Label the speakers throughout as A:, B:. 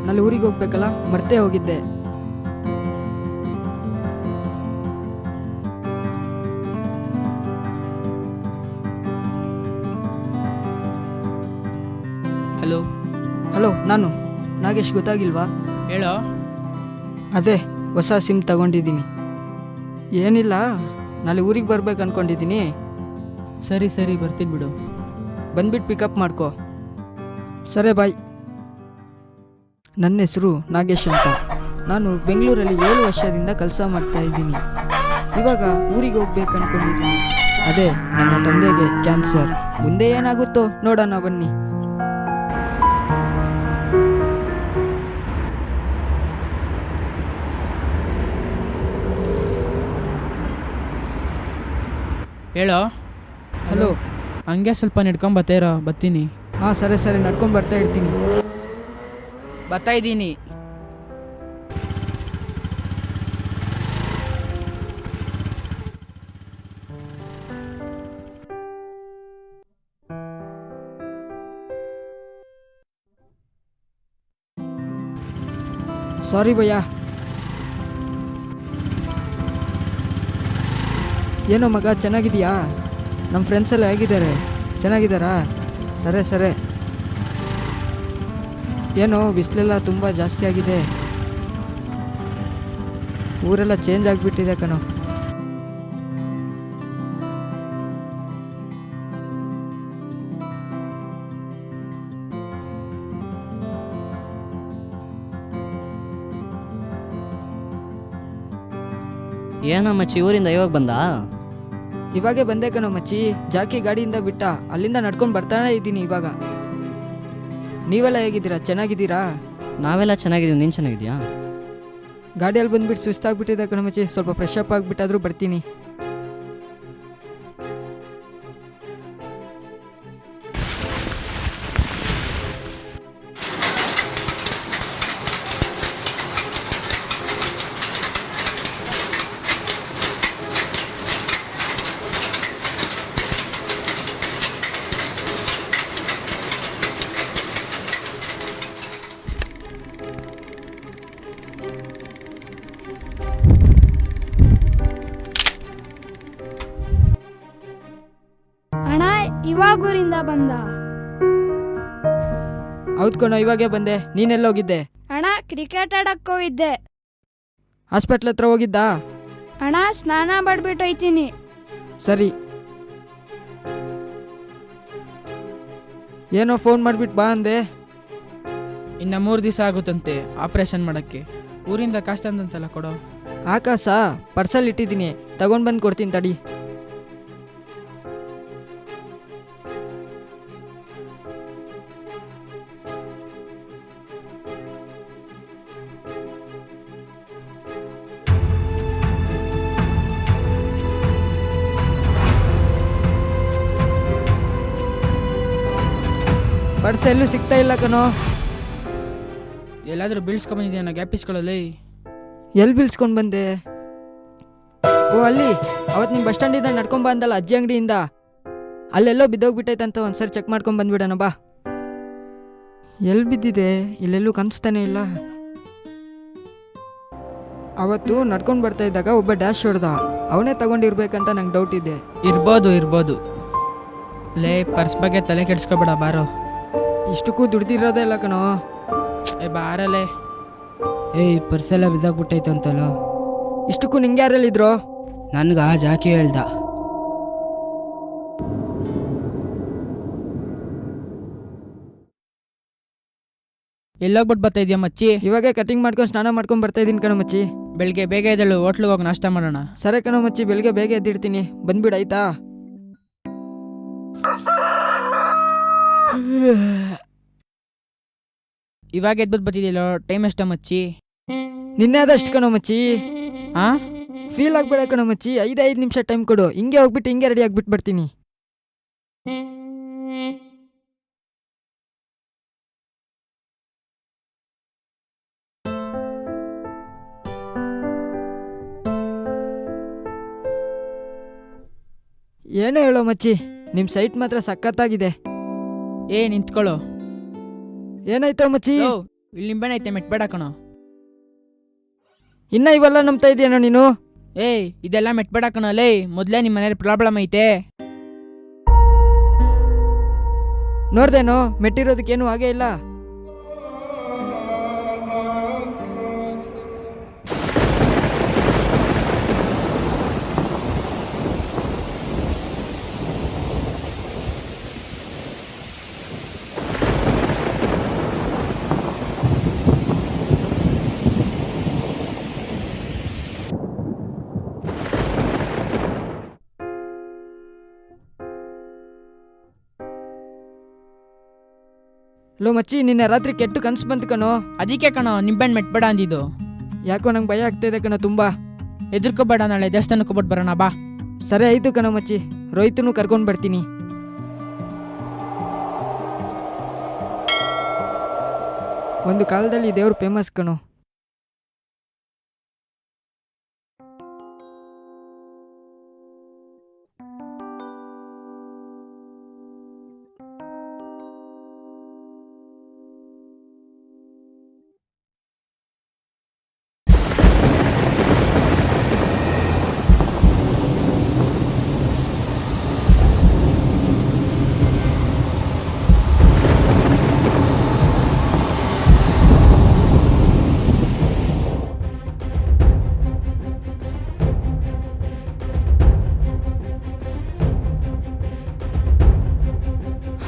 A: ನಲ್ಲಿ ಊರಿಗೆ ಹೋಗ್ಬೇಕಲ್ಲ, ಮರ್ತೇ ಹೋಗಿದ್ದೆ.
B: ಹಲೋ
A: ಹಲೋ, ನಾನು ನಾಗೇಶ್, ಗೊತ್ತಾಗಿಲ್ವಾ?
B: ಹೇಳೋ.
A: ಅದೇ ಹೊಸ ಸಿಮ್ ತಗೊಂಡಿದ್ದೀನಿ. ಏನಿಲ್ಲ, ನಾಳೆ ಊರಿಗೆ ಬರ್ಬೇಕು ಅನ್ಕೊಂಡಿದ್ದೀನಿ.
B: ಸರಿ ಸರಿ ಬರ್ತೀನಿ ಬಿಡು.
A: ಬಂದ್ಬಿಟ್ಟು ಪಿಕಪ್ ಮಾಡ್ಕೋ. ಸರಿ ಬಾಯ್. ನನ್ನ ಹೆಸರು ನಾಗೇಶ್ ಅಂತ. ನಾನು ಬೆಂಗಳೂರಲ್ಲಿ 7 ವರ್ಷದಿಂದ ಕೆಲಸ ಮಾಡ್ತಾ ಇದ್ದೀನಿ. ಇವಾಗ ಊರಿಗೆ ಹೋಗ್ಬೇಕು ಅನ್ಕೊಂಡಿದ್ದೀನಿ. ಅದೇ ನನ್ನ ತಂದೆಗೆ ಕ್ಯಾನ್ಸರ್. ಮುಂದೆ ಏನಾಗುತ್ತೋ ನೋಡೋಣ ಬನ್ನಿ.
B: ಹೇಳೋ.
A: ಹಲೋ.
B: ಹಂಗೆ ಸ್ವಲ್ಪ ನಡ್ಕೊಂಬತ್ತೇರೋ, ಬರ್ತೀನಿ.
A: ಹಾಂ ಸರಿ ಸರಿ, ನಡ್ಕೊಂಡು ಬರ್ತಾ ಇರ್ತೀನಿ.
B: ಬರ್ತಾ ಇದ್ದೀನಿ.
A: ಸಾರಿ ಭಯ್ಯ. ಏನೋ ಮಗ, ಚೆನ್ನಾಗಿದೆಯಾ? ನಮ್ಮ ಫ್ರೆಂಡ್ಸ್ ಎಲ್ಲ ಹೇಗಿದ್ದಾರೆ? ಚೆನ್ನಾಗಿದ್ದಾರಾ? ಸರಿ ಸರಿ. ಏನೋ ಬಿಸಿಲೆಲ್ಲ ತುಂಬ ಜಾಸ್ತಿ ಆಗಿದೆ. ಊರೆಲ್ಲ ಚೇಂಜ್ ಆಗಿಬಿಟ್ಟಿದೆ ಕಣೋ.
C: ಏನೋ ಮಚ್ಚಿ, ಊರಿಂದ ಇವಾಗ ಬಂದಾ?
A: ಇವಾಗೇ ಬಂದೆ ಕಣೋ ಮಚ್ಚಿ. ಜಾಕಿ ಗಾಡಿಯಿಂದ ಬಿಟ್ಟ, ಅಲ್ಲಿಂದ ನಡ್ಕೊಂಡು ಬರ್ತಾನೆ ಇದ್ದೀನಿ ಇವಾಗ. ನೀವೆಲ್ಲ ಹೇಗಿದ್ದೀರಾ? ಚೆನ್ನಾಗಿದ್ದೀರಾ?
C: ನಾವೆಲ್ಲ ಚೆನ್ನಾಗಿದ್ದೀವಿ, ನೀನು ಚೆನ್ನಾಗಿದ್ಯಾ?
A: ಗಾಡಿಯಲ್ಲಿ ಬಂದುಬಿಟ್ಟು ಸುಸ್ತಾಗ್ಬಿಟ್ಟಿದೆ ಕಣೋ ಮಚ್ಚಿ. ಸ್ವಲ್ಪ ಫ್ರೆಶ್ ಅಪ್ ಆಗಿಬಿಟ್ಟಾದ್ರೂ ಬರ್ತೀನಿ.
D: ಅಣ್ಣ ಇವಾಗ ಊರಿಂದ ಬಂದ.
A: ಹೌದು ಕಣೋ, ಇವಾಗೇ ಬಂದೆ. ನೀನೆಲ್ಲೋಗಿದ್ದೆ?
D: ಅಣ್ಣ ಕ್ರಿಕೆಟ್ ಆಡಕ್ ಹೋಗಿದ್ದೆ.
A: ಹಾಸ್ಪಿಟ್ಲ್ ಹತ್ರ ಹೋಗಿದ್ದಾ?
D: ಅಣ್ಣ ಸ್ನಾನ ಮಾಡ್ಬಿಟ್ಟು ಹೋಯ್ತೀನಿ.
A: ಸರಿ. ಏನೋ ಫೋನ್ ಮಾಡಿಬಿಟ್ಟು ಬಾ ಅಂದೆ.
B: ಇನ್ನು 3 ದಿವಸ ಆಗುತ್ತಂತೆ ಆಪ್ರೇಷನ್ ಮಾಡೋಕ್ಕೆ. ಊರಿಂದ ಕಾಸು ತಂದಂತಲ್ಲ, ಕೊಡೋ.
A: ಆಕಾಶ ಪರ್ಸಲ್ ಇಟ್ಟಿದ್ದೀನಿ, ತಗೊಂಡು ಬಂದು ಕೊಡ್ತೀನಿ ತಡಿ. ಪರ್ಸ್ ಎಲ್ಲೂ ಸಿಗ್ತಾ ಇಲ್ಲ ಕಣೋ.
B: ಎಲ್ಲಾದರೂ ಬೀಳ್ಸ್ಕೊಂಬಂದಿದ್ಯಾ? ಗ್ಯಾಪ್ ಇಸ್ಕೊಳ್ಳಲ್ಲಿ.
A: ಎಲ್ಲಿ ಬೀಳ್ಸ್ಕೊಂಡು ಬಂದೆ? ಓ ಅಲ್ಲಿ, ಅವತ್ತು ನಿಮ್ಮ ಬಸ್ ಸ್ಟ್ಯಾಂಡಿಂದ ನಡ್ಕೊಂಬ ಅಂದಲ್ಲ, ಅಜ್ಜಿ ಅಂಗಡಿಯಿಂದ. ಅಲ್ಲೆಲ್ಲೋ ಬಿದ್ದೋಗ್ಬಿಟ್ಟೈತಂತ ಒಂದ್ಸರಿ ಚೆಕ್ ಮಾಡ್ಕೊಂಡು ಬಂದ್ಬಿಡೋಣ ಬಾ. ಎಲ್ಲಿ ಬಿದ್ದಿದೆ? ಇಲ್ಲೆಲ್ಲೂ ಕಾಣಿಸ್ತಾನೆ ಇಲ್ಲ. ಅವತ್ತು ನಡ್ಕೊಂಡು ಬರ್ತಾ ಇದ್ದಾಗ ಒಬ್ಬ ಡ್ಯಾಶ್ ಹೊಡೆದ, ಅವನೇ ತಗೊಂಡಿರ್ಬೇಕಂತ ನಂಗೆ ಡೌಟ್ ಇದೆ.
B: ಇರ್ಬೋದು. ಲೇ, ಪರ್ಸ್ ಬಗ್ಗೆ ತಲೆ ಕೆಡಿಸ್ಕೊಬೇಡ, ಬಾರೋ.
A: ಇಷ್ಟಕ್ಕೂ ದುಡ್ದಿರೋದೇ ಇಲ್ಲ ಕಣೋ.
B: ಬಾರಲೇ.
E: ಏಯ್, ಪರ್ಸೆಲ್ಲ ಬಿದ್ದಾಗ್ಬಿಟ್ಟೈತೆ ಅಂತಲ್ಲ.
A: ಇಷ್ಟಕ್ಕೂ ನಿಂಗೆ ಯಾರೆಲ್ಲಿದ್ರು?
E: ನನ್ಗೆ ಜಾಕಿ ಹೇಳ್ದ.
B: ಎಲ್ಲೋಗ್ಬಿಟ್ಟು ಬರ್ತಾ ಇದೆಯಾ ಮಚ್ಚಿ?
A: ಇವಾಗೇ ಕಟಿಂಗ್ ಮಾಡ್ಕೊಂಡು ಸ್ನಾನ ಮಾಡ್ಕೊಂಡು ಬರ್ತಾ ಇದ್ದೀನಿ ಕಣೋ ಮಚ್ಚಿ.
B: ಬೆಳಿಗ್ಗೆ ಬೇಗ ಎದ್ದೇಳು, ಹೋಟ್ಲಿಗೆ ಹೋಗಿ ನಾಷ್ಟ ಮಾಡೋಣ.
A: ಸರಿ ಕಣೋ ಮಚ್ಚಿ, ಬೆಳಿಗ್ಗೆ ಬೇಗ ಎದ್ದಿಡ್ತೀನಿ, ಬಂದ್ಬಿಡು ಆಯ್ತಾ?
B: ಇವಾಗ ಎದ್ಬಿಟ್ಟು ಬರ್ತಿದ್ಯಲ್ಲೋ, ಟೈಮ್ ಎಷ್ಟ ಮಚ್ಚಿ?
A: ನಿನ್ನೆ ಆದಷ್ಟು ಕಣೋ ಮಚ್ಚಿ.
B: ಹಾಂ,
A: ಫೀಲ್ ಆಗ್ಬೇಡ ಕಣೋ ಮಚ್ಚಿ. 5 ನಿಮಿಷ ಟೈಮ್ ಕೊಡು, ಹಿಂಗೆ ಹೋಗ್ಬಿಟ್ಟು ಹಿಂಗೆ ರೆಡಿ ಆಗ್ಬಿಟ್ಟು ಬರ್ತೀನಿ. ಏನೋ ಹೇಳೋ ಮಚ್ಚಿ, ನಿಮ್ಮ ಸೈಟ್ ಮಾತ್ರ ಸಖತ್ತಾಗಿದೆ.
B: ನಿಂತ್ಕೊಳ್ಳೋ.
A: ಏನಾಯ್ತೋ ಮಚ್ಚಿ?
B: ಇಲ್ಲಿ ನಿಂಬೆಹಣ್ಣು ಐತೆ ಮೆಟ್ಬೇಡ ಕಣೋ.
A: ಇನ್ನ ಇವೆಲ್ಲ ನಂಬ್ತಾ ಇದೆಯೇನೋ ನೀನು?
B: ಏಯ್ ಇದೆಲ್ಲ ಮೆಟ್ಬೇಡ ಕಣೋ ಲೇ, ಮೊದಲೇ ನಿಮ್ಮ ಮನೇಲಿ ಪ್ರಾಬ್ಲಮ್ ಐತೆ.
A: ನೋಡ್ದೇನೋ ಮೆಟ್ಟಿರೋದಕ್ಕೇನು ಹಾಗೇ ಇಲ್ಲ. ಲೋ ಮಚ್ಚಿ, ನಿನ್ನೆ ರಾತ್ರಿ ಕೆಟ್ಟು ಕನ್ಸು ಬಂತು ಕಣೋ.
B: ಅದಕ್ಕೆ ಕಣೋ ನಿಂಬೆಹಣ್ಣು ಮೆಟ್ಬೇಡ ಅಂದಿದ್ದು.
A: ಯಾಕೋ ನಂಗೆ ಭಯ ಆಗ್ತಾಯಿದೆ ಕಣೋ ತುಂಬ.
B: ಎದುರ್ಕೋಬೇಡ, ನಾಳೆ ದೇವಸ್ಥಾನಕ್ಕೆ ಹೋಗ್ಬಿಟ್ಟು ಬರೋಣ ಬಾ.
A: ಸರಿ ಆಯಿತು ಕಣೋ ಮಚ್ಚಿ, ರೋಹಿತನು ಕರ್ಕೊಂಡು ಬರ್ತೀನಿ. ಒಂದು ಕಾಲದಲ್ಲಿ ದೇವ್ರು ಫೇಮಸ್ ಕಣೋ.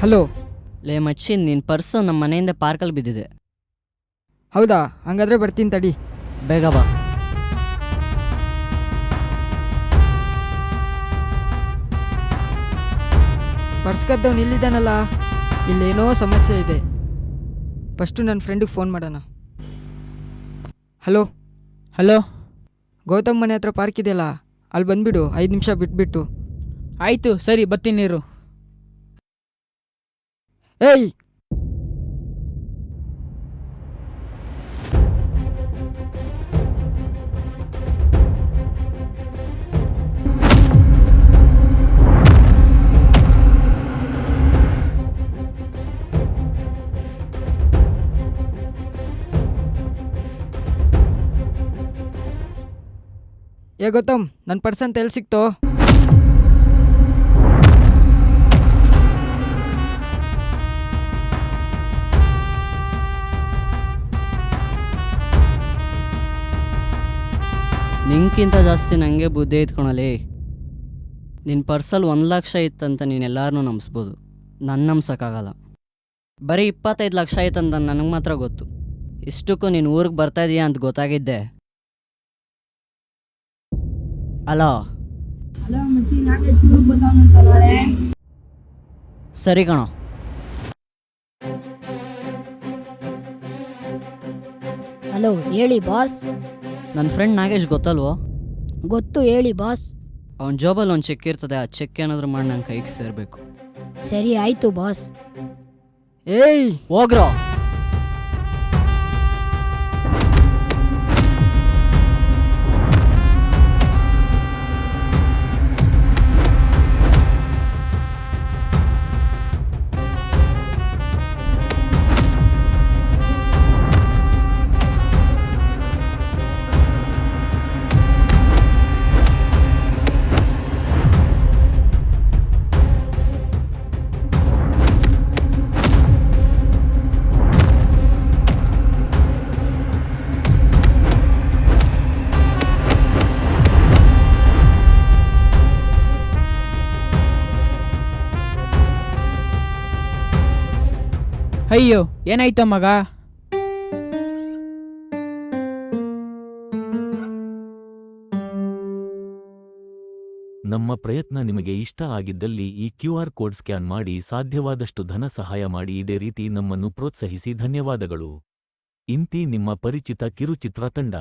A: ಹಲೋ.
C: ಲೇ ಮಚ್ಚಿ, ನಿನ್ನ ಪರ್ಸು ನಮ್ಮ ಮನೆಯಿಂದ ಪಾರ್ಕಲ್ಲಿ ಬಿದ್ದಿದೆ.
A: ಹೌದಾ? ಹಂಗಾದ್ರೆ ಬರ್ತೀನಿ ತಡಿ.
C: ಬೇಗ ಬಾ.
A: ಪರ್ಸ್ ಕದ್ದವ್ನು ಇಲ್ಲಿದ್ದಾನಲ್ಲ, ಇಲ್ಲೇನೋ ಸಮಸ್ಯೆ ಇದೆ. ಫಸ್ಟು ನನ್ನ ಫ್ರೆಂಡಿಗೆ ಫೋನ್ ಮಾಡೋಣ. ಹಲೋ.
B: ಹಲೋ.
A: ಗೌತಮ್ ಮನೆ ಹತ್ರ ಪಾರ್ಕ್ ಇದೆಯಲ್ಲ, ಅಲ್ಲಿ ಬಂದುಬಿಡು 5 ನಿಮಿಷ ಬಿಟ್ಬಿಟ್ಟು.
B: ಆಯಿತು ಸರಿ, ಬರ್ತೀನಿ ಇರು.
A: ಏಯ್, ಏ ಗೌತಮ್, ನನ್ನ ಪರ್ಸ್ ಅಂತ ಎಲ್ಲಿ ಸಿಕ್ತೋ?
C: ನಿಂಗಿಂತ ಜಾಸ್ತಿ ನನಗೆ ಬುದ್ಧಿ ಐತ್ಕೊಳಲಿ. ನಿನ್ನ ಪರ್ಸಲ್ಲಿ 1 ಲಕ್ಷ ಇತ್ತಂತ ನೀನು ಎಲ್ಲರನ್ನೂ ನಂಬಿಸ್ಬೋದು, ನನ್ನ ನಂಬ್ಸೋಕ್ಕಾಗಲ್ಲ. ಬರೀ 25 ಲಕ್ಷ ಐತಂತ ನನಗೆ ಮಾತ್ರ ಗೊತ್ತು. ಇಷ್ಟಕ್ಕೂ ನೀನು ಊರಿಗೆ ಬರ್ತಾ ಇದೀಯಾ ಅಂತ ಗೊತ್ತಾಗಿದ್ದೆ. ಅಲೋ. ಸರಿ ಕಣೋ.
F: ಹಲೋ, ಹೇಳಿ ಬಾಸ್.
C: ನನ್ನ ಫ್ರೆಂಡ್ ನಾಗೇಶ್ ಗೊತ್ತಲ್ವೋ?
F: ಗೊತ್ತು, ಹೇಳಿ ಬಾಸ್.
C: ಅವನ ಜಾಬಲ್ಲಿ ಒಂದು ಚೆಕ್ ಇರ್ತದೆ, ಆ ಚೆಕ್ ಏನಾದರೂ ಮಾಡಿ ನನ್ನ ಕೈಗೆ ಸೇರಬೇಕು.
F: ಸರಿ ಆಯ್ತು ಬಾಸ್.
A: ಏಯ್
C: ಹೋಗ್ರೋ.
B: ಅಯ್ಯೋ ಏನಾಯ್ತು ಮಗ?
G: ನಮ್ಮ ಪ್ರಯತ್ನ ನಿಮಗೆ ಇಷ್ಟ ಆಗಿದ್ದಲ್ಲಿ ಈ QR ಕೋಡ್ ಸ್ಕ್ಯಾನ್ ಮಾಡಿ ಸಾಧ್ಯವಾದಷ್ಟು ಧನ ಸಹಾಯ ಮಾಡಿ. ಇದೇ ರೀತಿ ನಮ್ಮನ್ನು ಪ್ರೋತ್ಸಾಹಿಸಿ. ಧನ್ಯವಾದಗಳು. ಇಂತಿ ನಿಮ್ಮ ಪರಿಚಿತ ಕಿರುಚಿತ್ರ ತಂಡ.